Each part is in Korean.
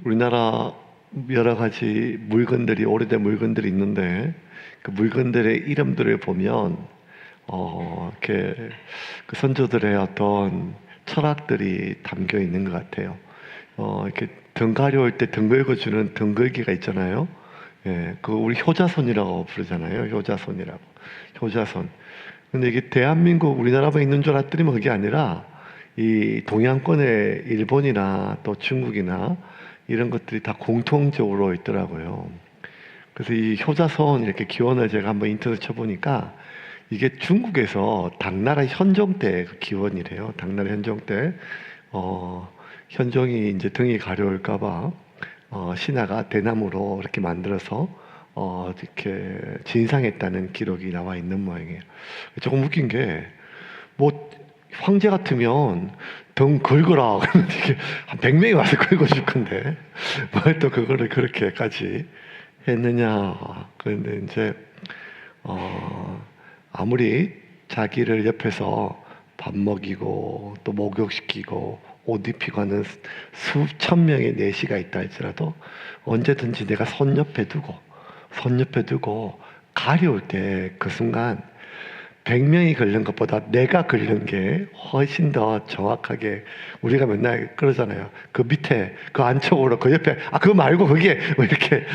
우리나라 여러 가지 물건들이, 오래된 물건들이 있는데 그 물건들의 이름들을 보면 이렇게 그 선조들의 어떤 철학들이 담겨 있는 것 같아요. 이렇게 등 가려울 때 등 긁어주는 등 긁기가 있잖아요. 예, 그거 우리 효자손이라고 부르잖아요. 효자손이라고. 효자손. 근데 이게 대한민국, 우리나라만 있는 줄 알았더니만 그게 아니라 이 동양권의 일본이나 또 중국이나 이런 것들이 다 공통적으로 있더라고요. 그래서 이 효자손 이렇게 기원을 제가 한번 인터넷 쳐보니까 이게 중국에서 당나라 현종 때 그 기원이래요. 당나라 현종 때, 현종이 이제 등이 가려울까봐, 신하가 대나무로 이렇게 만들어서, 이렇게 진상했다는 기록이 나와 있는 모양이에요. 조금 웃긴 게, 뭐, 황제 같으면 등 긁어라. 그러면 이게 한 100명이 와서 긁어줄 건데, 뭘 또 그거를 그렇게까지 했느냐. 그런데 이제, 아무리 자기를 옆에서 밥 먹이고 또 목욕시키고 옷 입히고 하는 수천 명의 내시가 있다 할지라도 언제든지 내가 손 옆에 두고 가려울 때 그 순간 100명이 긁는 것보다 내가 긁는 게 훨씬 더 정확하게, 우리가 맨날 그러잖아요. 그 밑에, 그 안쪽으로, 그 옆에, 그거 말고 그게 뭐 이렇게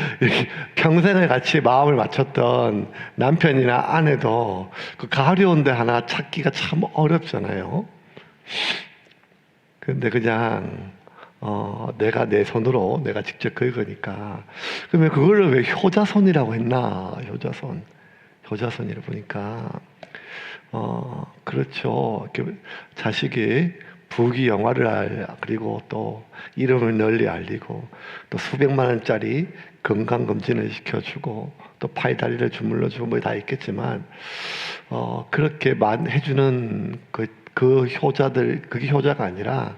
평생을 같이 마음을 맞췄던 남편이나 아내도 그 가려운 데 하나 찾기가 참 어렵잖아요. 근데 그냥, 내가 내 손으로 내가 직접 긁으니까. 그러면 그거를 왜 효자손이라고 했나? 효자손이라 보니까. 그렇죠. 자식이 부귀영화를 그리고 또 이름을 널리 알리고 또 수백만 원짜리 건강검진을 시켜주고 또 팔다리를 주물러주고 뭐 다 있겠지만, 그렇게 해주는 그 효자들, 그게 효자가 아니라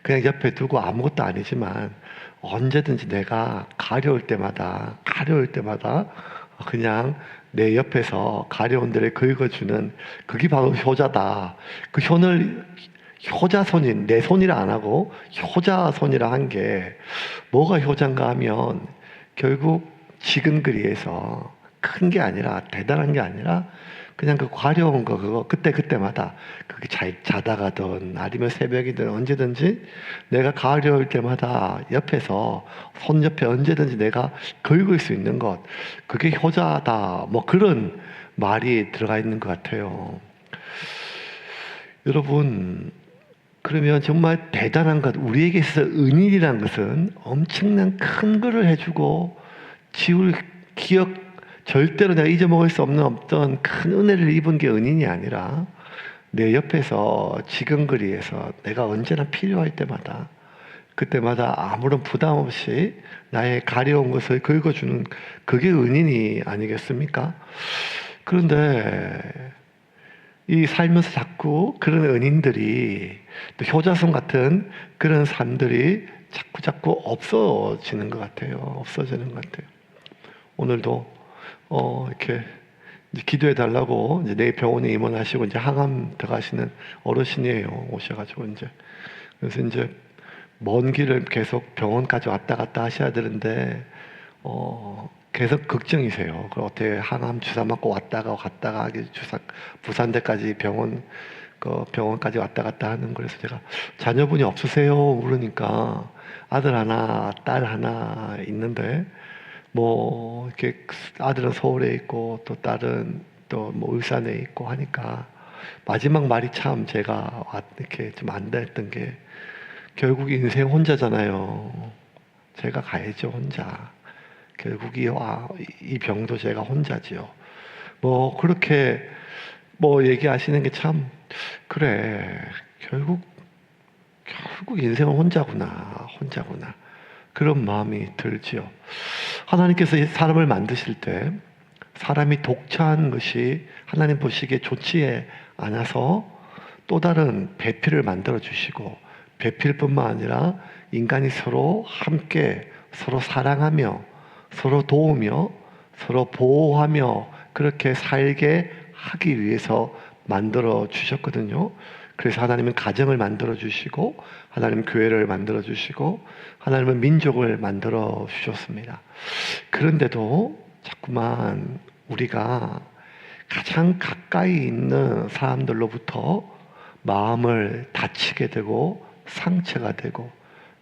그냥 옆에 두고 아무것도 아니지만 언제든지 내가 가려울 때마다 그냥 내 옆에서 가려운 데를 긁어주는, 그게 바로 효자다. 그 효자손이, 내 손이라 안 하고 효자손이라 한 게 뭐가 효자인가 하면 결국 지근거리에서 큰 게 아니라, 대단한 게 아니라 그냥 그 가려운 거, 그거 그때마다 그게 자다가든 아니면 새벽이든 언제든지 내가 가려울 때마다 옆에서, 손 옆에 언제든지 내가 긁을 수 있는 것, 그게 효자다. 뭐 그런 말이 들어가 있는 것 같아요. 여러분, 그러면 정말 대단한 것, 우리에게 있어서 은인이란 것은 엄청난 큰 거를 해주고 지울 기억, 절대로 내가 잊어먹을 수 없는 어떤 큰 은혜를 입은 게 은인이 아니라 내 옆에서 지근거리에서 내가 언제나 필요할 때마다, 그때마다 아무런 부담 없이 나의 가려운 것을 긁어주는, 그게 은인이 아니겠습니까? 그런데 이 살면서 자꾸 그런 은인들이, 또 효자손 같은 그런 삶들이 자꾸 없어지는 것 같아요. 없어지는 것 같아요. 오늘도 이렇게 이제 기도해 달라고 이제 내일 병원에 입원하시고 이제 항암 들어가시는 어르신이에요. 오셔가지고 이제, 그래서 이제 먼 길을 계속 병원까지 왔다 갔다 하셔야 되는데 계속 걱정이세요. 그 어떻게 항암 주사 맞고 왔다가 갔다가 부산대까지 병원까지 왔다 갔다 하는, 그래서 제가 자녀분이 없으세요? 그러니까 아들 하나, 딸 하나 있는데, 뭐 이렇게 아들은 서울에 있고 또 딸은 또 뭐 울산에 있고 하니까 마지막 말이 참 제가 이렇게 좀 안 됐던 게, 결국 인생 혼자잖아요. 제가 가야죠, 혼자. 결국 이 병도 제가 혼자지요. 뭐 그렇게 뭐 얘기하시는 게 참, 그래, 결국 인생은 혼자구나. 그런 마음이 들지요. 하나님께서 사람을 만드실 때 사람이 독차한 것이 하나님 보시기에 좋지 않아서 또 다른 배필을 만들어 주시고, 배필뿐만 아니라 인간이 서로 함께, 서로 사랑하며 서로 도우며 서로 보호하며 그렇게 살게 하기 위해서 만들어 주셨거든요. 그래서 하나님은 가정을 만들어 주시고 하나님 교회를 만들어 주시고 하나님은 민족을 만들어 주셨습니다. 그런데도 자꾸만 우리가 가장 가까이 있는 사람들로부터 마음을 다치게 되고 상처가 되고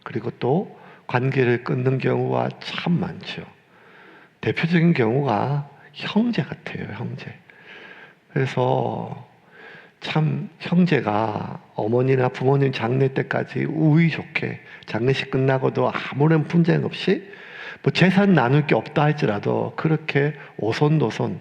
그리고 또 관계를 끊는 경우가 참 많죠. 대표적인 경우가 형제 같아요, 형제. 그래서 참 형제가 어머니나 부모님 장례 때까지 우위 좋게 장례식 끝나고도 아무런 분쟁 없이 뭐 재산 나눌 게 없다 할지라도 그렇게 오손도손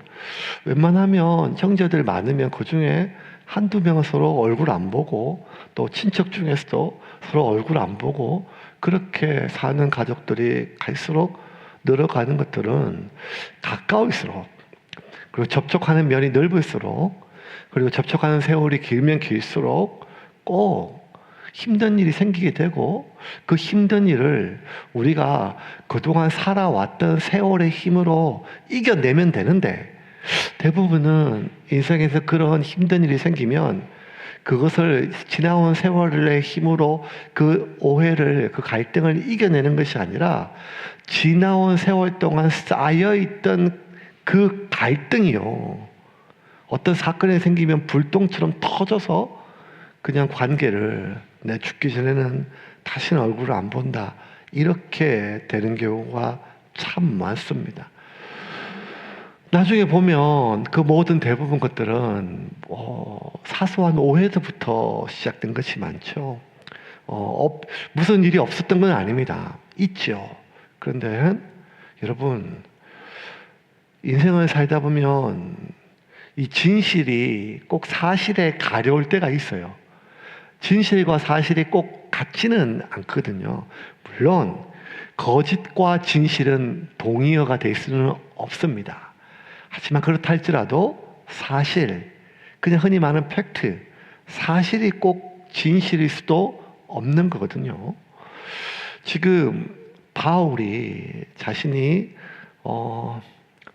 웬만하면 형제들 많으면 그 중에 한두 명은 서로 얼굴 안 보고 또 친척 중에서도 서로 얼굴 안 보고 그렇게 사는 가족들이 갈수록 늘어가는 것들은 가까울수록 그리고 접촉하는 면이 넓을수록 그리고 접촉하는 세월이 길면 길수록 꼭 힘든 일이 생기게 되고 그 힘든 일을 우리가 그동안 살아왔던 세월의 힘으로 이겨내면 되는데 대부분은 인생에서 그런 힘든 일이 생기면 그것을 지나온 세월의 힘으로 그 오해를, 그 갈등을 이겨내는 것이 아니라 지나온 세월 동안 쌓여있던 그 갈등이요. 어떤 사건이 생기면 불똥처럼 터져서 그냥 관계를 내 죽기 전에는 다시는 얼굴을 안 본다. 이렇게 되는 경우가 참 많습니다. 나중에 보면 그 모든 대부분 것들은 사소한 오해부터 시작된 것이 많죠. 무슨 일이 없었던 건 아닙니다. 있죠. 그런데 여러분 인생을 살다 보면 이 진실이 꼭 사실에 가려울 때가 있어요. 진실과 사실이 꼭 같지는 않거든요. 물론 거짓과 진실은 동의어가 될 수는 없습니다. 하지만 그렇다 할지라도 사실, 그냥 흔히 말하는 팩트, 사실이 꼭 진실일 수도 없는 거거든요. 지금 바울이 자신이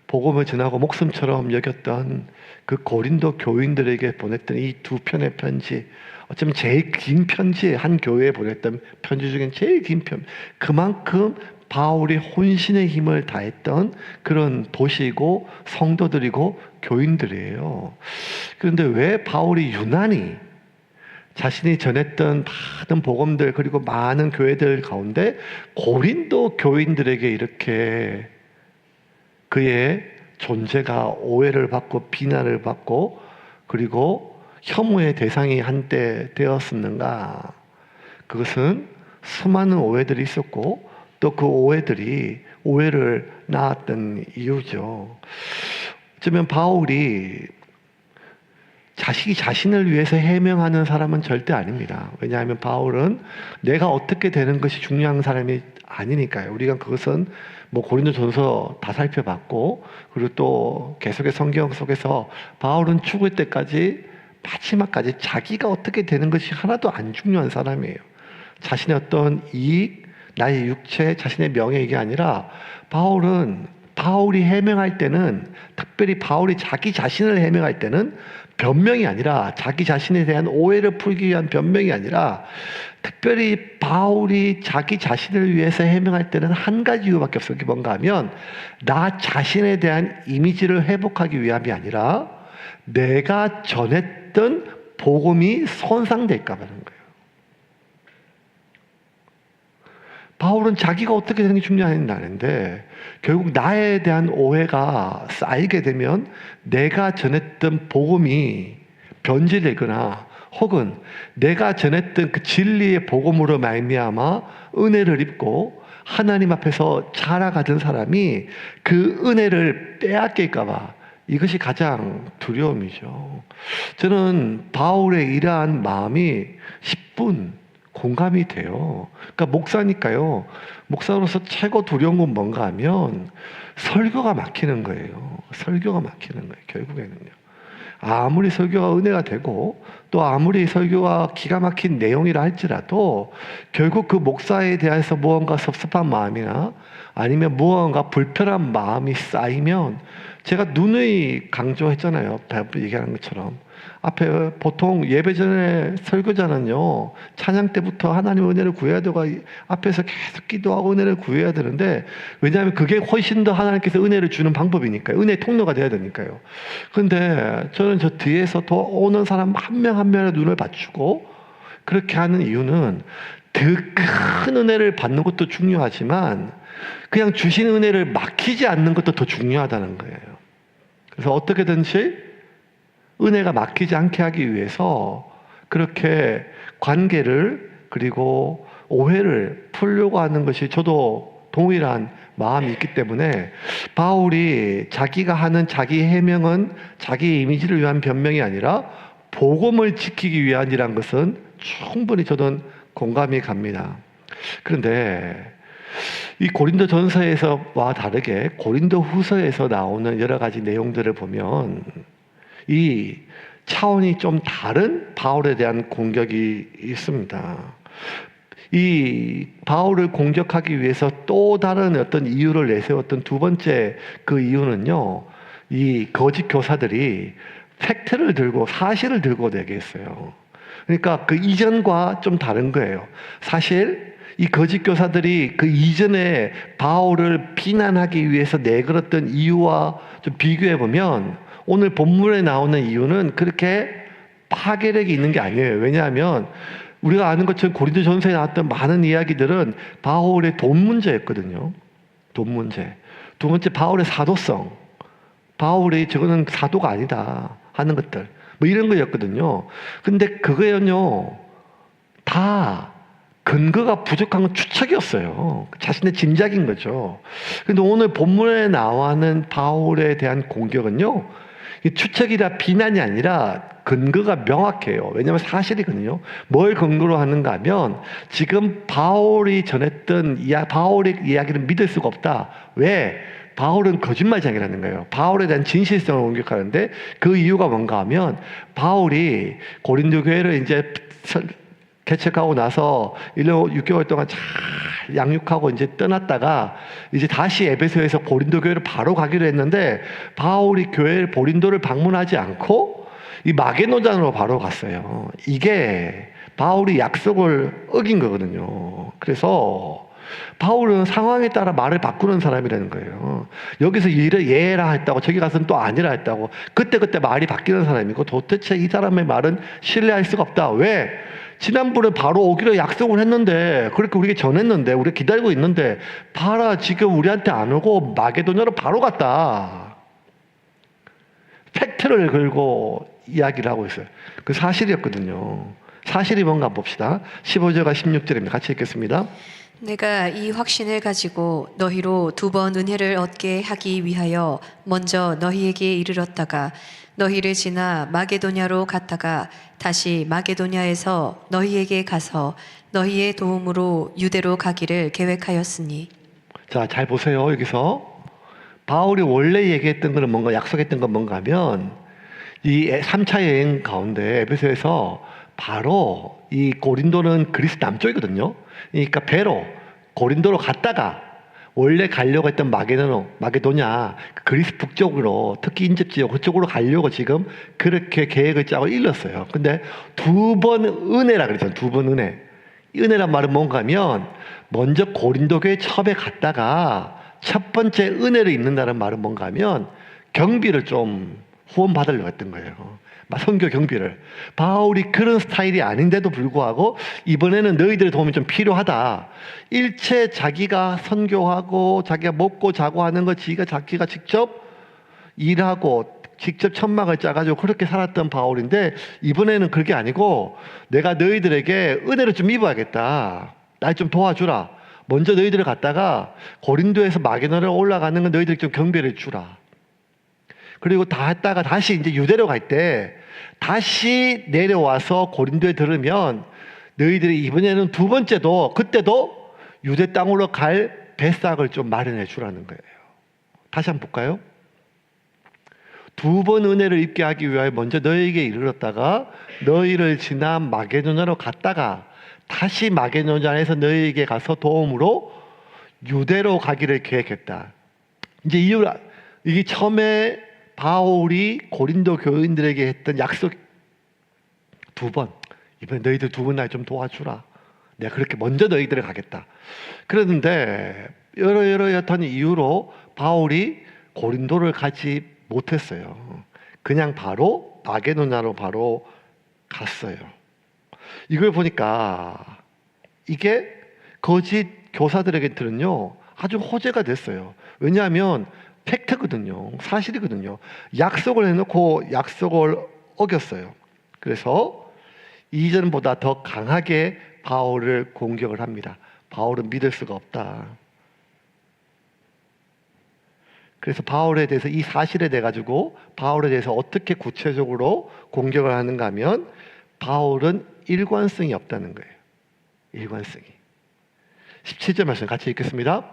복음을 전하고 목숨처럼 여겼던 그 고린도 교인들에게 보냈던 이 두 편의 편지, 어쩌면 제일 긴 편지, 한 교회에 보냈던 편지 중엔 제일 긴 편, 그만큼 바울이 혼신의 힘을 다했던 그런 도시이고 성도들이고 교인들이에요. 그런데 왜 바울이 유난히 자신이 전했던 많은 복음들 그리고 많은 교회들 가운데 고린도 교인들에게 이렇게 그의 존재가 오해를 받고 비난을 받고 그리고 혐오의 대상이 한때 되었었는가? 그것은 수많은 오해들이 있었고 또 그 오해를 낳았던 이유죠. 어쩌면 바울이 자신을 위해서 해명하는 사람은 절대 아닙니다. 왜냐하면 바울은 내가 어떻게 되는 것이 중요한 사람이 아니니까요. 우리가 그것은 뭐 고린도전서 다 살펴봤고 그리고 또 계속의 성경 속에서 바울은 죽을 때까지 마지막까지 자기가 어떻게 되는 것이 하나도 안 중요한 사람이에요. 자신의 어떤 이익, 나의 육체, 자신의 명예 이게 아니라 바울이 해명할 때는 특별히 바울이 자기 자신을 해명할 때는 변명이 아니라 자기 자신에 대한 오해를 풀기 위한 변명이 아니라 특별히 바울이 자기 자신을 위해서 해명할 때는 한 가지 이유밖에 없어요. 그게 뭔가 하면 나 자신에 대한 이미지를 회복하기 위함이 아니라 내가 전했던 복음이 손상될까 봐 하는 거예요. 바울은 자기가 어떻게 되는 게 중요한 나는데 결국 나에 대한 오해가 쌓이게 되면 내가 전했던 복음이 변질되거나 혹은 내가 전했던 그 진리의 복음으로 말미암아 은혜를 입고 하나님 앞에서 자라가던 사람이 그 은혜를 빼앗길까 봐 이것이 가장 두려움이죠. 저는 바울의 이러한 마음이 10분 공감이 돼요. 그러니까 목사니까요. 목사로서 최고 두려운 건 뭔가 하면 설교가 막히는 거예요. 설교가 막히는 거예요. 결국에는요. 아무리 설교가 은혜가 되고 또 아무리 설교가 기가 막힌 내용이라 할지라도 결국 그 목사에 대해서 무언가 섭섭한 마음이나 아니면 무언가 불편한 마음이 쌓이면 제가 누누이 강조했잖아요. 얘기하는 것처럼 앞에 보통 예배 전에 설교자는요, 찬양 때부터 하나님 은혜를 구해야 되고 앞에서 계속 기도하고 은혜를 구해야 되는데, 왜냐하면 그게 훨씬 더 하나님께서 은혜를 주는 방법이니까요. 은혜의 통로가 돼야 되니까요. 근데 저는 저 뒤에서 더 오는 사람 한 명 한 명의 눈을 맞추고 그렇게 하는 이유는 더 큰 은혜를 받는 것도 중요하지만 그냥 주신 은혜를 막히지 않는 것도 더 중요하다는 거예요. 그래서 어떻게든지 은혜가 막히지 않게 하기 위해서 그렇게 관계를 그리고 오해를 풀려고 하는 것이 저도 동일한 마음이 있기 때문에 바울이 자기가 하는 자기 해명은 자기 이미지를 위한 변명이 아니라 복음을 지키기 위함이란 것은 충분히 저는 공감이 갑니다. 그런데 이 고린도 전서에서와 다르게 고린도 후서에서 나오는 여러 가지 내용들을 보면 이 차원이 좀 다른 바울에 대한 공격이 있습니다. 이 바울을 공격하기 위해서 또 다른 어떤 이유를 내세웠던 두 번째 그 이유는요, 이 거짓 교사들이 팩트를 들고 사실을 들고 내겠어요. 그러니까 그 이전과 좀 다른 거예요. 사실 이 거짓 교사들이 그 이전에 바울을 비난하기 위해서 내걸었던 이유와 좀 비교해 보면 오늘 본문에 나오는 이유는 그렇게 파괴력이 있는 게 아니에요. 왜냐하면 우리가 아는 것처럼 고린도 전서에 나왔던 많은 이야기들은 바울의 돈 문제였거든요. 돈 문제. 두 번째, 바울의 사도성. 바울이 저거는 사도가 아니다 하는 것들. 뭐 이런 거였거든요. 근데 그거는요, 다 근거가 부족한 건 추측이었어요. 자신의 짐작인 거죠. 근데 오늘 본문에 나와는 바울에 대한 공격은요, 추측이라 비난이 아니라 근거가 명확해요. 왜냐하면 사실이거든요. 뭘 근거로 하는가 하면 지금 바울이 전했던 바울의 이야기를 믿을 수가 없다. 왜? 바울은 거짓말장이라는 거예요. 바울에 대한 진실성을 공격하는데 그 이유가 뭔가 하면 바울이 고린도 교회를 이제 개척하고 나서 1년 6개월 동안 잘 양육하고 이제 떠났다가 이제 다시 에베소에서 고린도 교회를 바로 가기로 했는데 바울이 고린도를 방문하지 않고 이 마게도냐로 바로 갔어요. 이게 바울이 약속을 어긴 거거든요. 그래서 바울은 상황에 따라 말을 바꾸는 사람이라는 거예요. 여기서 예라 했다고 저기 가서는 또 아니라 했다고 그때그때 말이 바뀌는 사람이고 도대체 이 사람의 말은 신뢰할 수가 없다. 왜? 지난번에 바로 오기로 약속을 했는데 그렇게 우리가 전했는데 우리가 기다리고 있는데 봐라 지금 우리한테 안 오고 마게도냐로 바로 갔다. 팩트를 걸고 이야기를 하고 있어요. 그 사실이었거든요. 사실이 뭔가 봅시다. 15절과 16절입니다. 같이 읽겠습니다. 내가 이 확신을 가지고 너희로 두 번 은혜를 얻게 하기 위하여 먼저 너희에게 이르렀다가 너희를 지나 마게도냐로 갔다가 다시 마게도냐에서 너희에게 가서 너희의 도움으로 유대로 가기를 계획하였으니. 자, 잘 보세요. 여기서 바울이 원래 얘기했던 거는 뭔가 약속했던 건 뭔가 하면 이 3차 여행 가운데 에베소에서 바로 이 고린도는 그리스 남쪽이거든요. 그러니까 배로 고린도로 갔다가 원래 가려고 했던 마게도냐 그리스 북쪽으로 특히 인접지역 그쪽으로 가려고 지금 그렇게 계획을 짜고 일렀어요. 근데 두 번 은혜라 그랬잖아요. 두 번 은혜. 은혜란 말은 뭔가 하면 먼저 고린도 교회 처음에 갔다가 첫 번째 은혜를 입는다는 말은 뭔가 하면 경비를 좀 후원 받으려고 했던 거예요. 선교 경비를. 바울이 그런 스타일이 아닌데도 불구하고 이번에는 너희들의 도움이 좀 필요하다. 일체 자기가 선교하고 자기가 먹고 자고 하는 거 자기가 직접 일하고 직접 천막을 짜가지고 그렇게 살았던 바울인데 이번에는 그게 아니고 내가 너희들에게 은혜를 좀 입어야겠다. 날 좀 도와주라. 먼저 너희들을 갔다가 고린도에서 마게도냐로 올라가는 건 너희들이 좀 경비를 주라. 그리고 다 했다가 다시 이제 유대로 갈 때 다시 내려와서 고린도에 들으면 너희들이 이번에는 두 번째도 그때도 유대 땅으로 갈 배싹을 좀 마련해 주라는 거예요. 다시 한번 볼까요? 두 번 은혜를 입게 하기 위하여 먼저 너희에게 이르렀다가 너희를 지나 마게도냐로 갔다가 다시 마게도냐에서 너희에게 가서 도움으로 유대로 가기를 계획했다. 이제 이게 처음에 바울이 고린도 교인들에게 했던 2번. 이번에 너희들 2번 날 좀 도와주라. 내가 그렇게 먼저 너희들을 가겠다. 그랬는데 여러여러한 이유로 바울이 고린도를 가지 못했어요. 그냥 바로 마게도냐로 바로 갔어요. 이걸 보니까 이게 거짓 교사들에게는요 아주 호재가 됐어요. 왜냐하면 팩트거든요. 사실이거든요. 약속을 해놓고 약속을 어겼어요. 그래서 이전보다 더 강하게 바울을 공격을 합니다. 바울은 믿을 수가 없다. 그래서 바울에 대해서 이 사실에 대해 가지고 바울에 대해서 어떻게 구체적으로 공격을 하는가 하면 바울은 일관성이 없다는 거예요. 일관성이. 17절 말씀 같이 읽겠습니다.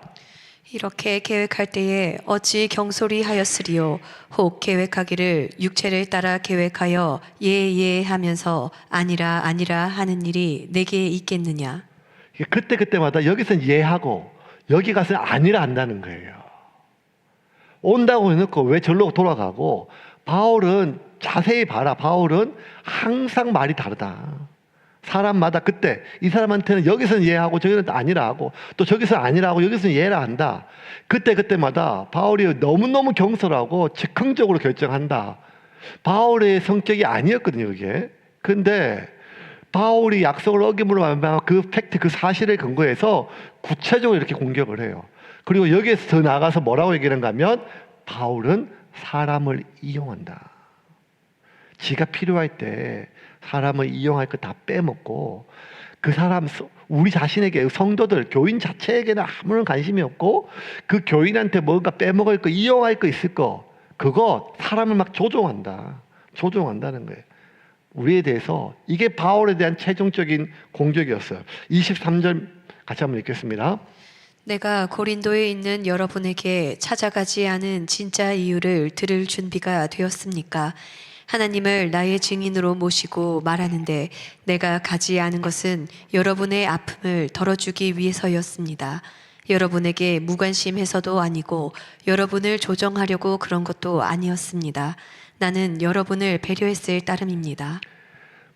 이렇게 계획할 때에 어찌 경솔히 하였으리요 혹 계획하기를 육체를 따라 계획하여 예 하면서 아니라 하는 일이 내게 있겠느냐. 이게 그때마다 여기서는 예하고 여기 가서는 아니라 한다는 거예요. 온다고 해놓고 왜 절로 돌아가고. 바울은 자세히 봐라. 바울은 항상 말이 다르다. 사람마다 그때 이 사람한테는 여기서는 예하고 저기는 아니라 하고 또 저기서는 아니라 하고 여기서는 예라 한다. 그때마다 바울이 너무너무 경솔하고 즉흥적으로 결정한다. 바울의 성격이 아니었거든요 그게. 근데 바울이 약속을 어김으로 말미암아 그 팩트 그 사실에 근거해서 구체적으로 이렇게 공격을 해요. 그리고 여기에서 더 나아가서 뭐라고 얘기하는가 하면 바울은 사람을 이용한다. 지가 필요할 때 사람을 이용할 거 다 빼먹고 그 사람 우리 자신에게 성도들 교인 자체에게는 아무런 관심이 없고 그 교인한테 뭔가 빼먹을 거 이용할 거 있을 거 그거 사람을 막 조종한다는 거예요. 우리에 대해서 이게 바울에 대한 최종적인 공격이었어요. 23절 같이 한번 읽겠습니다. 내가 고린도에 있는 여러분에게 찾아가지 않은 진짜 이유를 들을 준비가 되었습니까? 하나님을 나의 증인으로 모시고 말하는데 내가 가지 않은 것은 여러분의 아픔을 덜어주기 위해서였습니다. 여러분에게 무관심해서도 아니고 여러분을 조정하려고 그런 것도 아니었습니다. 나는 여러분을 배려했을 따름입니다.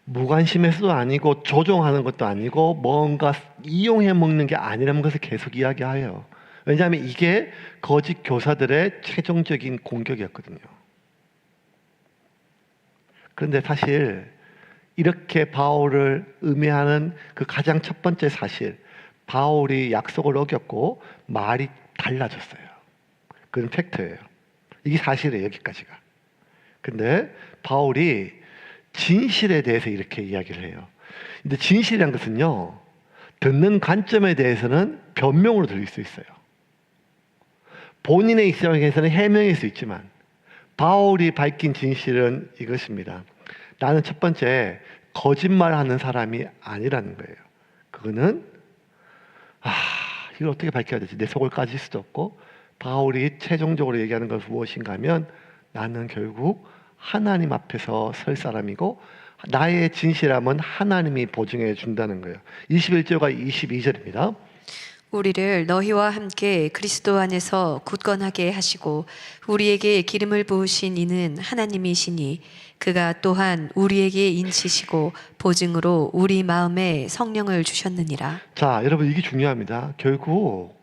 무관심해서도 아니고 조종하는 것도 아니고 뭔가 이용해 먹는 게 아니라는 것을 계속 이야기해요. 왜냐하면 이게 거짓 교사들의 최종적인 공격이었거든요. 그런데 사실 이렇게 바울을 음해하는 그 가장 첫 번째 사실, 바울이 약속을 어겼고 말이 달라졌어요. 그건 팩트예요. 이게 사실이에요, 여기까지가. 근데 바울이 진실에 대해서 이렇게 이야기를 해요. 근데 진실이란 것은요, 듣는 관점에 대해서는 변명으로 들릴 수 있어요. 본인의 입장에서는 해명일 수 있지만 바울이 밝힌 진실은 이것입니다. 나는 첫 번째 거짓말하는 사람이 아니라는 거예요. 그거는 이걸 어떻게 밝혀야 되지? 내 속을 까질 수도 없고. 바울이 최종적으로 얘기하는 것은 무엇인가 하면 나는 결국 하나님 앞에서 설 사람이고 나의 진실함은 하나님이 보증해 준다는 거예요. 21절과 22절입니다. 우리를 너희와 함께 그리스도 안에서 굳건하게 하시고 우리에게 기름을 부으신 이는 하나님이시니 그가 또한 우리에게 인치시고 보증으로 우리 마음에 성령을 주셨느니라. 자, 여러분 이게 중요합니다. 결국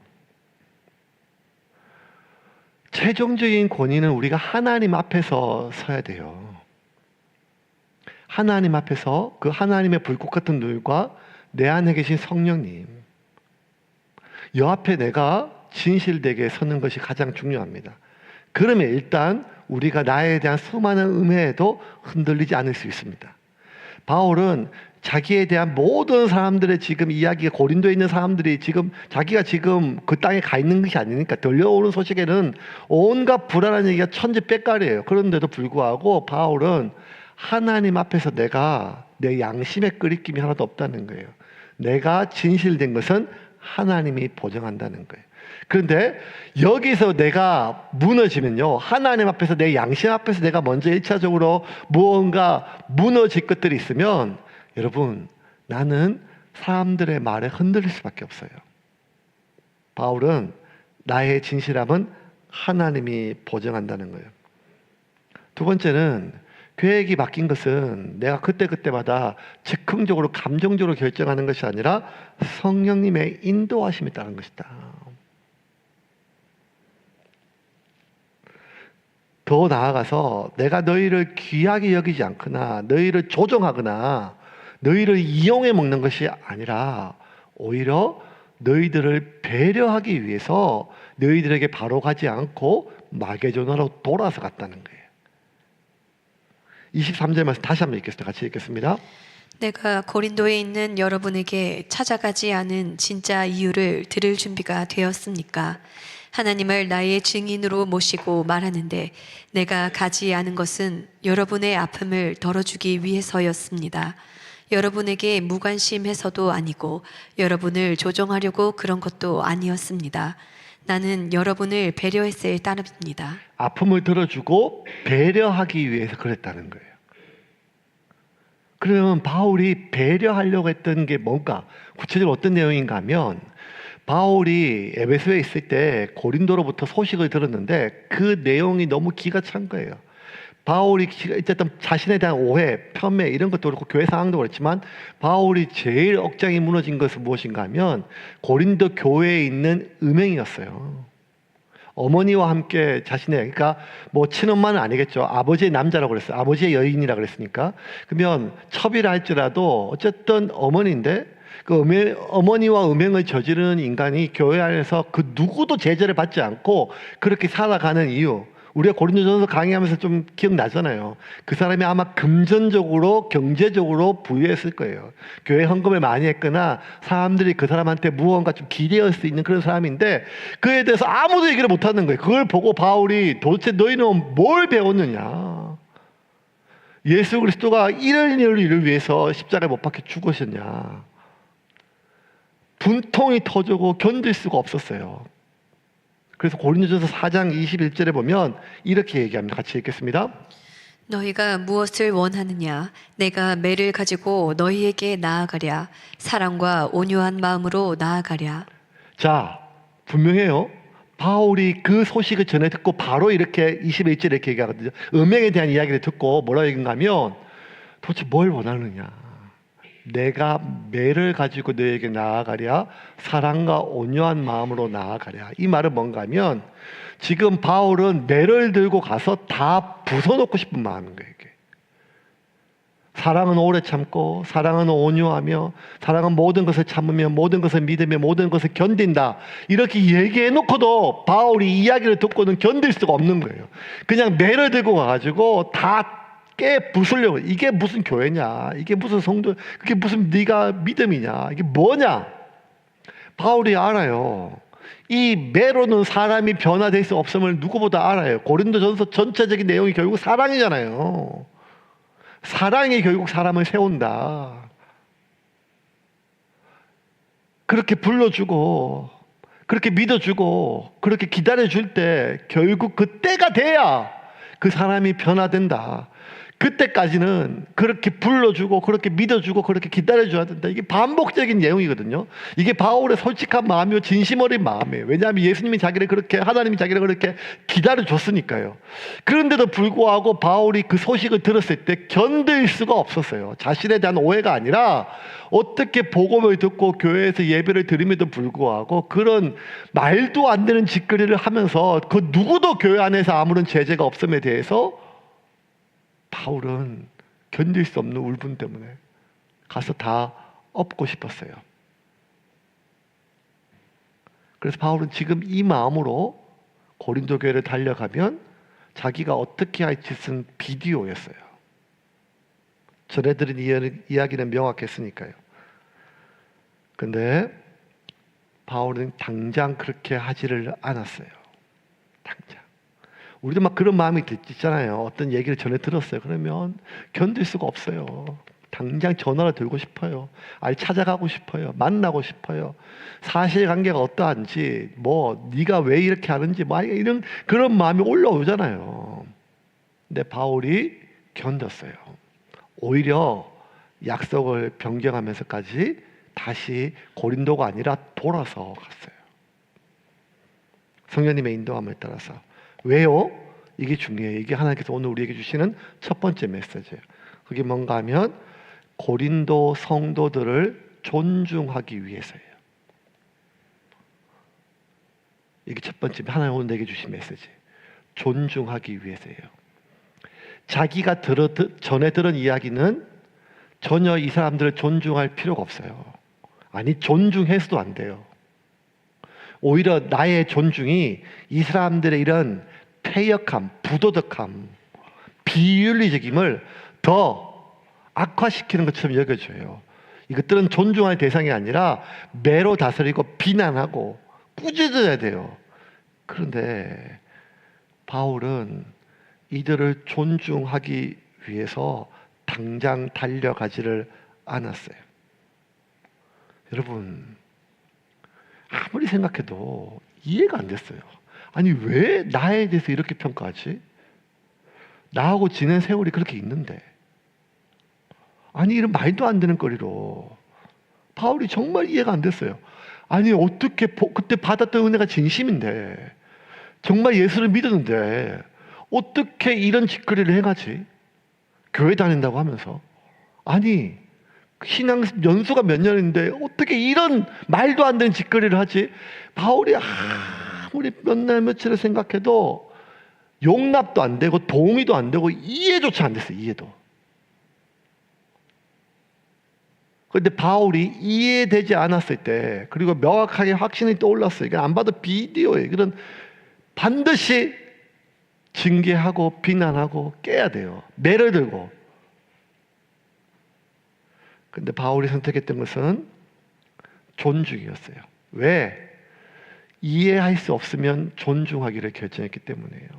최종적인 권위는 우리가 하나님 앞에서 서야 돼요. 하나님 앞에서 그 하나님의 불꽃 같은 눈과 내 안에 계신 성령님, 여 앞에 내가 진실되게 서는 것이 가장 중요합니다. 그러면 일단 우리가 나에 대한 수많은 음해에도 흔들리지 않을 수 있습니다. 바울은 자기에 대한 모든 사람들의 지금 이야기가 고린도에 있는 사람들이 지금 자기가 지금 그 땅에 가 있는 것이 아니니까 들려오는 소식에는 온갖 불안한 얘기가 천지백갈이에요. 그런데도 불구하고 바울은 하나님 앞에서 내가 내 양심에 끄리낌이 하나도 없다는 거예요. 내가 진실된 것은 하나님이 보증한다는 거예요. 그런데 여기서 내가 무너지면요, 하나님 앞에서 내 양심 앞에서 내가 먼저 1차적으로 무언가 무너질 것들이 있으면 여러분, 나는 사람들의 말에 흔들릴 수밖에 없어요. 바울은 나의 진실함은 하나님이 보증한다는 거예요. 두 번째는 계획이 바뀐 것은 내가 그때그때마다 즉흥적으로 감정적으로 결정하는 것이 아니라 성령님의 인도하심에 따른 것이다. 더 나아가서 내가 너희를 귀하게 여기지 않거나 너희를 조종하거나 너희를 이용해 먹는 것이 아니라 오히려 너희들을 배려하기 위해서 너희들에게 바로 가지 않고 마게도냐로 돌아서 갔다는 거예요. 23절 말씀 다시 한번 읽겠습니다. 같이 읽겠습니다. 내가 고린도에 있는 여러분에게 찾아가지 않은 진짜 이유를 들을 준비가 되었습니까? 하나님을 나의 증인으로 모시고 말하는데 내가 가지 않은 것은 여러분의 아픔을 덜어주기 위해서였습니다. 여러분에게 무관심해서도 아니고 여러분을 조종하려고 그런 것도 아니었습니다. 나는 여러분을 배려했을 따름입니다. 아픔을 들어주고 배려하기 위해서 그랬다는 거예요. 그러면 바울이 배려하려고 했던 게 뭔가 구체적으로 어떤 내용인가 하면 바울이 에베소에 있을 때 고린도로부터 소식을 들었는데 그 내용이 너무 기가 찬 거예요. 바울이 어쨌든 자신에 대한 오해, 편매 이런 것도 그렇고 교회 상황도 그렇지만 바울이 제일 억장이 무너진 것은 무엇인가 하면 고린도 교회에 있는 음행이었어요. 어머니와 함께 자신의, 그러니까 뭐 친엄마는 아니겠죠. 아버지의 남자라고 그랬어요. 아버지의 여인이라고 그랬으니까. 그러면 첩이라 할지라도 어쨌든 어머니인데 그 어머니와 음행을 저지르는 인간이 교회 안에서 그 누구도 제재를 받지 않고 그렇게 살아가는 이유, 우리가 고린도전서 강의하면서 좀 기억나잖아요. 그 사람이 아마 금전적으로 경제적으로 부유했을 거예요. 교회 헌금을 많이 했거나 사람들이 그 사람한테 무언가 좀 기대할 수 있는 그런 사람인데 그에 대해서 아무도 얘기를 못하는 거예요. 그걸 보고 바울이 도대체 너희는 뭘 배웠느냐, 예수 그리스도가 이런 일을 위해서 십자가에 못 박혀 죽으셨냐. 분통이 터지고 견딜 수가 없었어요. 그래서 고린도전서 4장 21절에 보면 이렇게 얘기합니다. 같이 읽겠습니다. 너희가 무엇을 원하느냐? 내가 매를 가지고 너희에게 나아가랴. 사랑과 온유한 마음으로 나아가랴. 자, 분명해요. 바울이 그 소식을 전해 듣고 바로 이렇게 21절에 이렇게 얘기하거든요. 음행에 대한 이야기를 듣고 뭐라고 얘기인가 하면 도대체 뭘 원하느냐? 내가 매를 가지고 너에게 나아가랴. 사랑과 온유한 마음으로 나아가랴. 이 말은 뭔가 하면 지금 바울은 매를 들고 가서 다 부숴놓고 싶은 마음인 거예요. 이게. 사랑은 오래 참고 사랑은 온유하며 사랑은 모든 것을 참으며 모든 것을 믿으며 모든 것을 견딘다. 이렇게 얘기해놓고도 바울이 이야기를 듣고는 견딜 수가 없는 거예요. 그냥 매를 들고 가가지고 다 깨 부수려고. 이게 무슨 교회냐, 이게 무슨 성도, 그게 무슨 네가 믿음이냐, 이게 뭐냐. 바울이 알아요. 이 매로는 사람이 변화될 수 없음을 누구보다 알아요. 고린도전서 전체적인 내용이 결국 사랑이잖아요. 사랑이 결국 사람을 세운다. 그렇게 불러주고 그렇게 믿어주고 그렇게 기다려줄 때 결국 그 때가 돼야 그 사람이 변화된다. 그때까지는 그렇게 불러주고 그렇게 믿어주고 그렇게 기다려줘야 된다. 이게 반복적인 내용이거든요. 이게 바울의 솔직한 마음이고 진심 어린 마음이에요. 왜냐하면 예수님이 자기를 그렇게, 하나님이 자기를 그렇게 기다려줬으니까요. 그런데도 불구하고 바울이 그 소식을 들었을 때 견딜 수가 없었어요. 자신에 대한 오해가 아니라 어떻게 복음을 듣고 교회에서 예배를 드림에도 불구하고 그런 말도 안 되는 짓거리를 하면서 그 누구도 교회 안에서 아무런 제재가 없음에 대해서 바울은 견딜 수 없는 울분 때문에 가서 다 엎고 싶었어요. 그래서 바울은 지금 이 마음으로 고린도 교회를 달려가면 자기가 어떻게 할지 쓴 비디오였어요. 전해드린 이야기는 명확했으니까요. 근데 바울은 당장 그렇게 하지를 않았어요. 당장. 우리도 막 그런 마음이 있잖아요. 어떤 얘기를 전해 들었어요. 그러면 견딜 수가 없어요. 당장 전화를 들고 싶어요. 아니 찾아가고 싶어요. 만나고 싶어요. 사실관계가 어떠한지, 뭐 네가 왜 이렇게 하는지, 뭐 이런 그런 마음이 올라오잖아요. 근데 바울이 견뎠어요. 오히려 약속을 변경하면서까지 다시 고린도가 아니라 돌아서 갔어요. 성령님의 인도함을 따라서. 왜요? 이게 중요해요. 이게 하나님께서 오늘 우리에게 주시는 첫 번째 메시지예요. 그게 뭔가 하면 고린도 성도들을 존중하기 위해서예요. 이게 첫 번째 하나님 오늘 내게 주신 메시지. 존중하기 위해서예요. 자기가 전에 들은 이야기는 전혀 이 사람들을 존중할 필요가 없어요. 아니 존중해서도 안 돼요. 오히려 나의 존중이 이 사람들의 이런 패역함, 부도덕함, 비윤리적임을 더 악화시키는 것처럼 여겨져요. 이것들은 존중할 대상이 아니라 매로 다스리고 비난하고 꾸짖어야 돼요. 그런데 바울은 이들을 존중하기 위해서 당장 달려가지를 않았어요. 여러분, 아무리 생각해도 이해가 안 됐어요. 아니 왜 나에 대해서 이렇게 평가하지? 나하고 지낸 세월이 그렇게 있는데, 아니 이런 말도 안 되는 거리로 바울이 정말 이해가 안 됐어요. 아니 어떻게 그때 받았던 은혜가 진심인데, 정말 예수를 믿었는데 어떻게 이런 짓거리를 행하지? 교회 다닌다고 하면서. 아니 신앙 연수가 몇 년인데 어떻게 이런 말도 안 되는 짓거리를 하지? 바울이 아무리 몇 날 며칠을 생각해도 용납도 안 되고 동의도 안 되고 이해조차 안 됐어요. 이해도. 그런데 바울이 이해되지 않았을 때, 그리고 명확하게 확신이 떠올랐어요. 이건 안 봐도 비디오예요. 이건 반드시 징계하고 비난하고 깨야 돼요. 매를 들고. 근데 바울이 선택했던 것은 존중이었어요. 왜? 이해할 수 없으면 존중하기를 결정했기 때문이에요.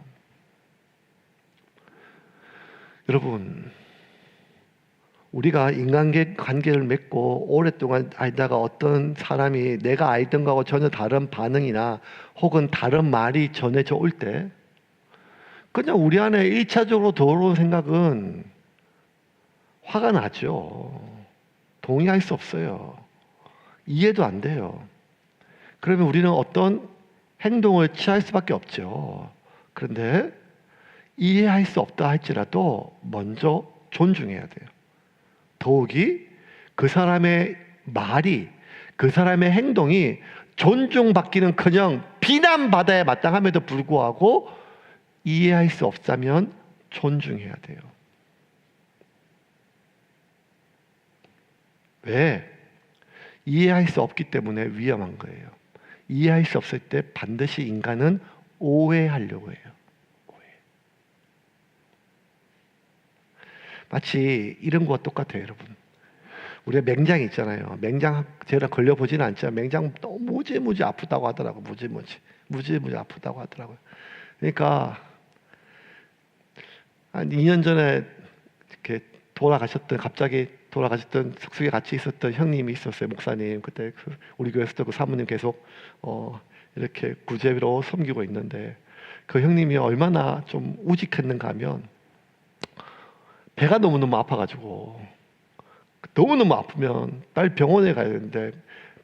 여러분, 우리가 인간관계를 맺고 오랫동안 알다가 어떤 사람이 내가 알던 거하고 전혀 다른 반응이나 혹은 다른 말이 전해져 올 때, 그냥 우리 안에 1차적으로 들어오는 생각은 화가 나죠. 동의할 수 없어요. 이해도 안 돼요. 그러면 우리는 어떤 행동을 취할 수밖에 없죠. 그런데 이해할 수 없다 할지라도 먼저 존중해야 돼요. 더욱이 그 사람의 말이, 그 사람의 행동이 존중받기는커녕 비난받아야 마땅함에도 불구하고 이해할 수 없다면 존중해야 돼요. 왜? 이해할 수 없기 때문에 위험한 거예요. 이해할 수 없을 때 반드시 인간은 오해하려고 해요. 오해. 마치 이런 거와 똑같아요, 여러분. 우리가 맹장 있잖아요. 맹장 제가 걸려보지는 않지만 맹장 너무 무지무지 아프다고 하더라고요. 무지무지 아프다고 하더라고요. 그러니까 한 2년 전에 이렇게 갑자기 돌아가셨던 숙소에 같이 있었던 형님이 있었어요. 목사님. 그때 우리 교회에서도 그 사모님 계속 이렇게 구제로 섬기고 있는데, 그 형님이 얼마나 좀 우직했는가 하면 배가 너무너무 아파가지고, 너무너무 아프면 빨리 병원에 가야 되는데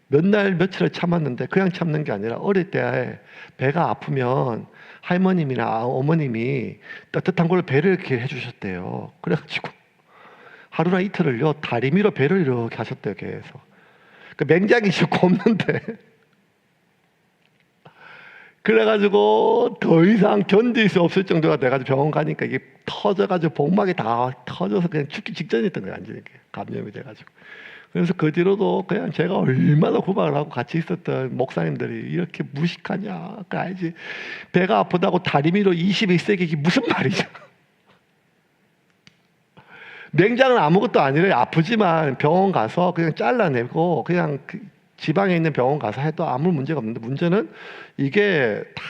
몇 날 며칠을 참았는데, 그냥 참는 게 아니라 어릴 때 배가 아프면 할머님이나 어머님이 따뜻한 걸로 배를 이렇게 해주셨대요. 그래가지고 하루나 이틀을요 다리미로 배를 이렇게 하셨대요. 계속. 그 맹장이 지금 곱는데 그래가지고 더 이상 견딜 수 없을 정도가 돼가지고 병원 가니까 이게 터져가지고 복막이 다 터져서 그냥 죽기 직전이었던 거예요. 완전히 감염이 돼가지고. 그래서 그 뒤로도 그냥 제가 얼마나 구박을 하고 같이 있었던 목사님들이 이렇게 무식하냐, 그 알지? 배가 아프다고 다리미로 21세기 이게 무슨 말이죠? 맹장은 아무것도 아니래요. 아프지만 병원 가서 그냥 잘라내고 그냥 지방에 있는 병원 가서 해도 아무 문제가 없는데, 문제는 이게 다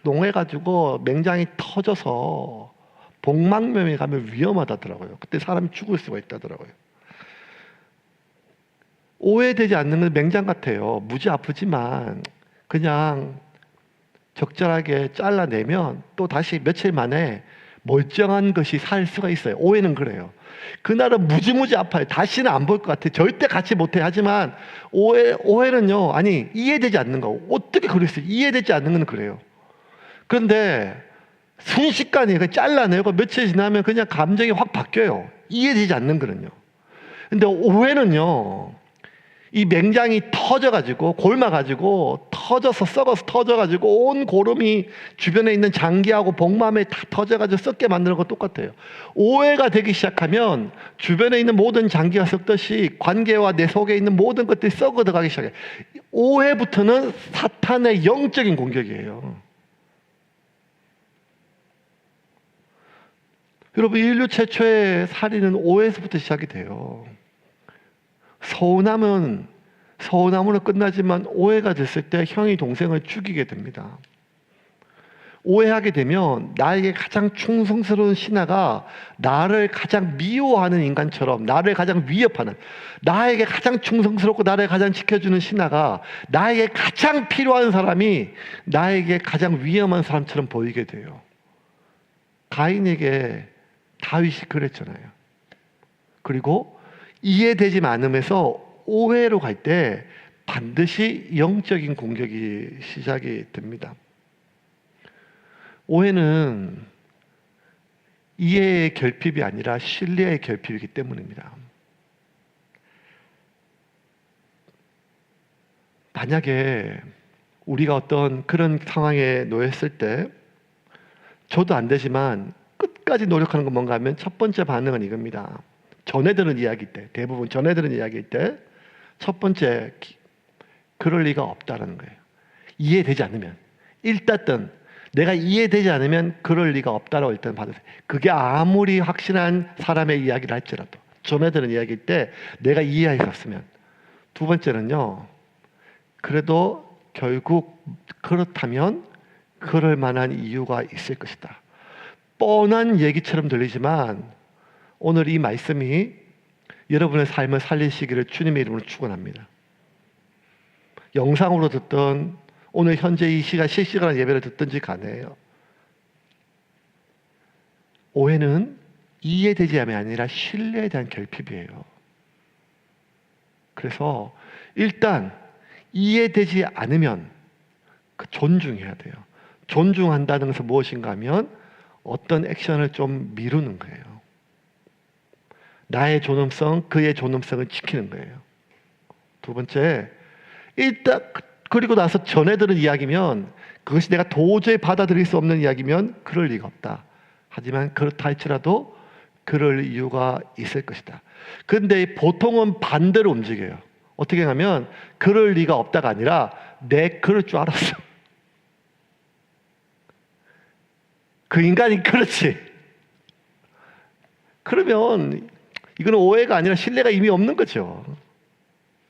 농해가지고 맹장이 터져서 복막염이 가면 위험하다더라고요. 그때 사람이 죽을 수가 있다더라고요. 오해되지 않는 건 맹장 같아요. 무지 아프지만 그냥 적절하게 잘라내면 또 다시 며칠 만에 멀쩡한 것이 살 수가 있어요. 오해는 그래요. 그날은 무지무지 아파요. 다시는 안 볼 것 같아요. 절대 같이 못해. 하지만 오해는요, 아니 이해되지 않는 거. 어떻게 그랬어요? 이해되지 않는 건 그래요. 그런데 순식간에 그 잘라내고 며칠 지나면 그냥 감정이 확 바뀌어요. 이해되지 않는 거는요. 근데 오해는요, 이 맹장이 터져가지고 골마가지고 터져서 썩어서 터져가지고 온 고름이 주변에 있는 장기하고 복마에 다 터져가지고 썩게 만드는 거 똑같아요. 오해가 되기 시작하면 주변에 있는 모든 장기가 썩듯이 관계와 내 속에 있는 모든 것들이 썩어 들어가기 시작해요. 오해부터는 사탄의 영적인 공격이에요. 여러분, 인류 최초의 살인은 오해에서부터 시작이 돼요. 서운함으로 끝나지만 오해가 됐을 때 형이 동생을 죽이게 됩니다. 오해하게 되면 나에게 가장 충성스러운 신하가 나를 가장 미워하는 인간처럼, 나를 가장 위협하는, 나에게 가장 충성스럽고 나를 가장 지켜주는 신하가 나에게 가장 필요한 사람이 나에게 가장 위험한 사람처럼 보이게 돼요. 가인에게 다윗이 그랬잖아요. 그리고 이해되지 않음에서 오해로 갈 때 반드시 영적인 공격이 시작이 됩니다. 오해는 이해의 결핍이 아니라 신뢰의 결핍이기 때문입니다. 만약에 우리가 어떤 그런 상황에 놓였을 때 저도 안 되지만 끝까지 노력하는 건 뭔가 하면 첫 번째 반응은 이겁니다. 전해들은 이야기일 때, 대부분 전해들은 이야기일 때 첫 번째, 그럴 리가 없다라는 거예요. 이해되지 않으면, 일단은 내가 이해되지 않으면 그럴 리가 없다라고 일단 받으세요. 그게 아무리 확실한 사람의 이야기를 할지라도, 전해들은 이야기일 때 내가 이해할 수 없으면. 두 번째는요, 그래도 결국 그렇다면 그럴 만한 이유가 있을 것이다. 뻔한 얘기처럼 들리지만 오늘 이 말씀이 여러분의 삶을 살리시기를 주님의 이름으로 축원합니다. 영상으로 듣던 오늘 현재 이 시간 실시간 예배를 듣든지 간에요, 오해는 이해되지 않음이 아니라 신뢰에 대한 결핍이에요. 그래서 일단 이해되지 않으면 존중해야 돼요. 존중한다는 것은 무엇인가 하면 어떤 액션을 좀 미루는 거예요. 나의 존엄성, 그의 존엄성을 지키는 거예요. 두 번째, 일단 그리고 나서 전해들은 이야기면 그것이 내가 도저히 받아들일 수 없는 이야기면 그럴 리가 없다. 하지만 그렇다 할지라도 그럴 이유가 있을 것이다. 그런데 보통은 반대로 움직여요. 어떻게 하면 그럴 리가 없다가 아니라 내 그럴 줄 알았어. 그 인간이 그렇지. 그러면 이거는 오해가 아니라 신뢰가 이미 없는 거죠.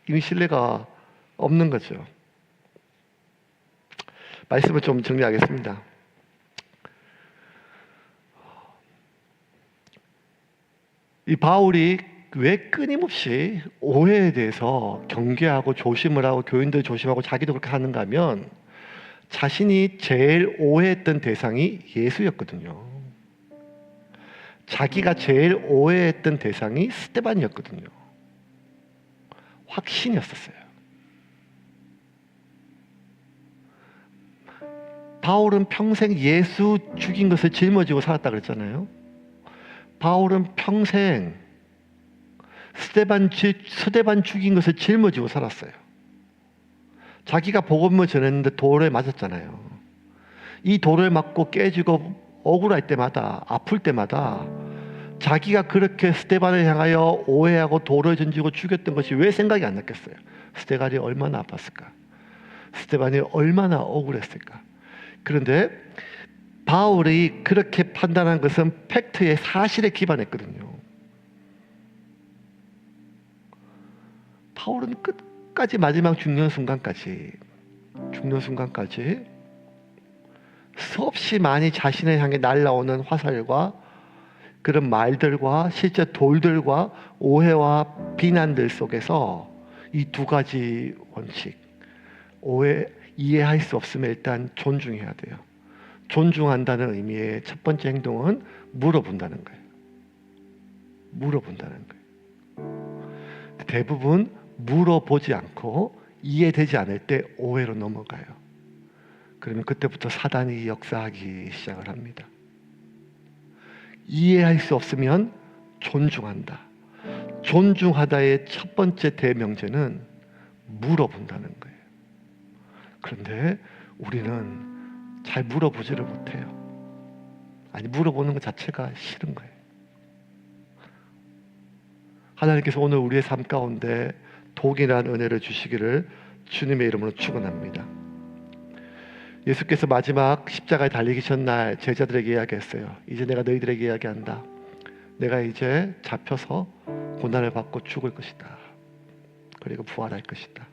이미 신뢰가 없는 거죠. 말씀을 좀 정리하겠습니다. 이 바울이 왜 끊임없이 오해에 대해서 경계하고 조심을 하고 교인들 조심하고 자기도 그렇게 하는가 하면 자신이 제일 오해했던 대상이 예수였거든요. 자기가 제일 오해했던 대상이 스데반이었거든요. 확신이었었어요. 바울은 평생 예수 죽인 것을 짊어지고 살았다 그랬잖아요. 바울은 평생 스데반 죽인 것을 짊어지고 살았어요. 자기가 복음을 전했는데 돌에 맞았잖아요. 이 돌을 맞고 깨지고 억울할 때마다, 아플 때마다 자기가 그렇게 스데반을 향하여 오해하고 돌을 던지고 죽였던 것이 왜 생각이 안 났겠어요? 스데반이 얼마나 아팠을까? 스데반이 얼마나 억울했을까? 그런데 바울이 그렇게 판단한 것은 팩트의 사실에 기반했거든요. 바울은 끝까지 마지막 죽는 순간까지 수없이 많이 자신을 향해 날아오는 화살과 그런 말들과 실제 돌들과 오해와 비난들 속에서 이 두 가지 원칙, 이해할 수 없으면 일단 존중해야 돼요. 존중한다는 의미의 첫 번째 행동은 물어본다는 거예요. 물어본다는 거예요. 대부분 물어보지 않고 이해되지 않을 때 오해로 넘어가요. 그러면 그때부터 사단이 역사하기 시작을 합니다. 이해할 수 없으면 존중한다. 존중하다의 첫 번째 대명제는 물어본다는 거예요. 그런데 우리는 잘 물어보지를 못해요. 아니, 물어보는 것 자체가 싫은 거예요. 하나님께서 오늘 우리의 삶 가운데 독일한 은혜를 주시기를 주님의 이름으로 축원합니다. 예수께서 마지막 십자가에 달리기 전날 제자들에게 이야기했어요. 이제 내가 너희들에게 이야기한다. 내가 이제 잡혀서 고난을 받고 죽을 것이다. 그리고 부활할 것이다.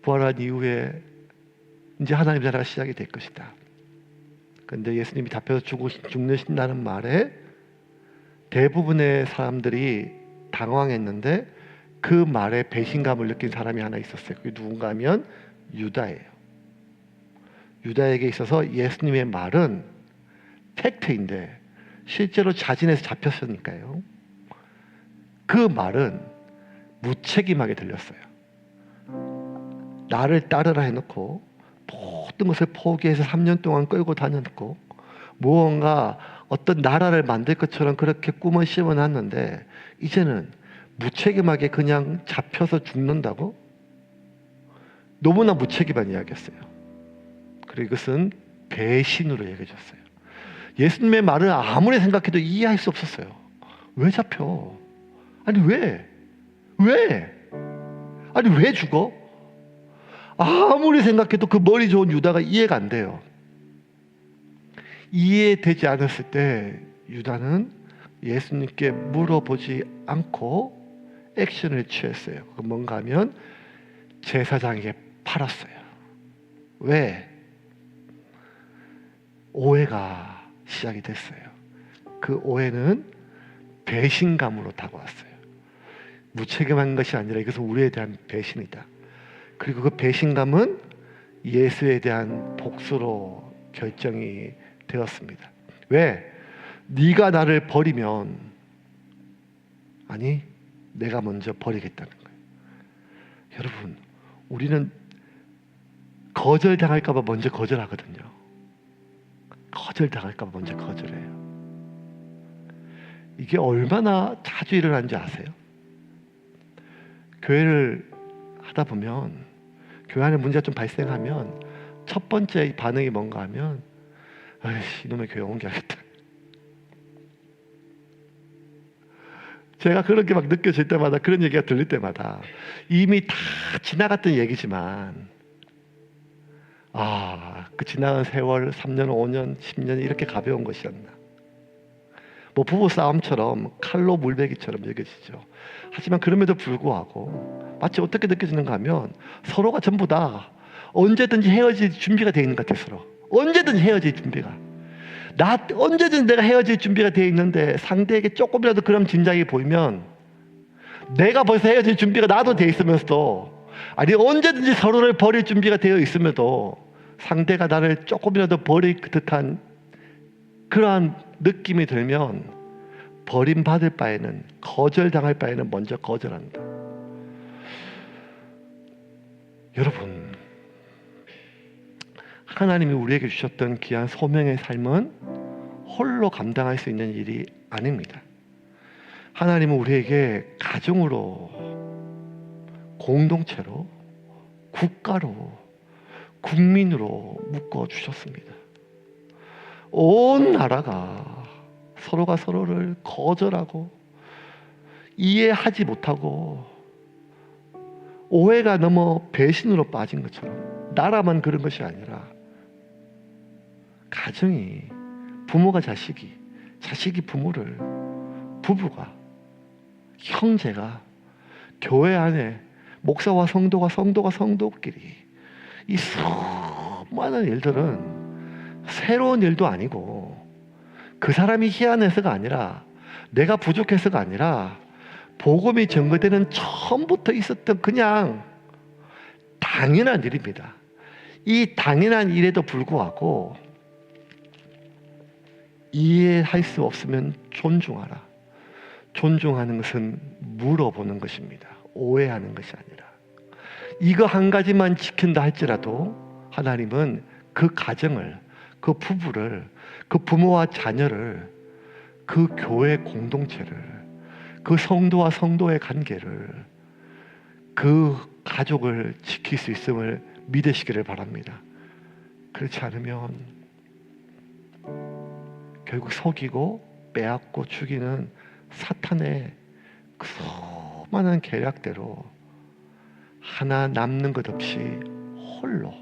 부활한 이후에 이제 하나님 나라가 시작이 될 것이다. 그런데 예수님이 잡혀서 죽는다는 말에 대부분의 사람들이 당황했는데 그 말에 배신감을 느낀 사람이 하나 있었어요. 그게 누군가 하면 유다예요. 유다에게 있어서 예수님의 말은 팩트인데 실제로 자진해서 잡혔으니까요. 그 말은 무책임하게 들렸어요. 나를 따르라 해놓고 모든 것을 포기해서 3년 동안 끌고 다녔고 무언가 어떤 나라를 만들 것처럼 그렇게 꿈을 심어놨는데 이제는 무책임하게 그냥 잡혀서 죽는다고? 너무나 무책임한 이야기였어요. 그리고 이것은 배신으로 얘기해 줬어요. 예수님의 말을 아무리 생각해도 이해할 수 없었어요. 왜 잡혀? 아니 왜? 아니 왜 죽어? 아무리 생각해도 그 머리 좋은 유다가 이해가 안 돼요. 이해되지 않았을 때 유다는 예수님께 물어보지 않고 액션을 취했어요. 그 뭔가 하면 제사장에게 팔았어요. 왜? 오해가 시작이 됐어요. 그 오해는 배신감으로 다가왔어요. 무책임한 것이 아니라 이것은 우리에 대한 배신이다. 그리고 그 배신감은 예수에 대한 복수로 결정이 되었습니다. 왜? 네가 나를 버리면 아니 내가 먼저 버리겠다는 거예요. 여러분, 우리는 거절당할까 봐 먼저 거절하거든요. 거절당할까 봐 먼저 거절해요. 이게 얼마나 자주 일어나는지 아세요? 교회를 하다 보면 교회 안에 문제가 좀 발생하면 첫 번째 반응이 뭔가 하면 아이씨 이놈의 교회 옮겨야겠다. 제가 그렇게 막 느껴질 때마다 그런 얘기가 들릴 때마다 이미 다 지나갔던 얘기지만 그 지나간 세월 3년, 5년, 10년이 이렇게 가벼운 것이었나. 뭐 부부 싸움처럼 칼로 물베기처럼 여겨지죠. 하지만 그럼에도 불구하고 마치 어떻게 느껴지는가 하면 서로가 전부 다 언제든지 헤어질 준비가 되어 있는 것 같아요. 서로 언제든지 헤어질 준비가. 언제든지 내가 헤어질 준비가 되어 있는데 상대에게 조금이라도 그런 진작이 보이면 내가 벌써 헤어질 준비가 나도 되어 있으면서도 아니 언제든지 서로를 버릴 준비가 되어 있음에도 상대가 나를 조금이라도 버릴 듯한 그러한 느낌이 들면 버림받을 바에는 거절당할 바에는 먼저 거절한다. 여러분, 하나님이 우리에게 주셨던 귀한 소명의 삶은 홀로 감당할 수 있는 일이 아닙니다. 하나님은 우리에게 가정으로, 공동체로, 국가로, 국민으로 묶어주셨습니다. 온 나라가 서로가 서로를 거절하고 이해하지 못하고 오해가 넘어 배신으로 빠진 것처럼 나라만 그런 것이 아니라 가정이 부모가 자식이 부모를, 부부가, 형제가, 교회 안에 목사와 성도가 성도끼리 이 수많은 일들은 새로운 일도 아니고 그 사람이 희한해서가 아니라 내가 부족해서가 아니라 복음이 전거되는 처음부터 있었던 그냥 당연한 일입니다. 이 당연한 일에도 불구하고 이해할 수 없으면 존중하라. 존중하는 것은 물어보는 것입니다. 오해하는 것이 아니라. 이거 한 가지만 지킨다 할지라도 하나님은 그 가정을, 그 부부를, 그 부모와 자녀를 그 교회 공동체를, 그 성도와 성도의 관계를, 그 가족을 지킬 수 있음을 믿으시기를 바랍니다. 그렇지 않으면 결국 속이고 빼앗고 죽이는 사탄의 그 수많은 계략대로 하나 남는 것 없이 홀로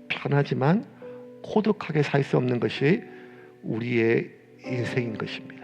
편하지만 고독하게 살 수 없는 것이 우리의 인생인 것입니다.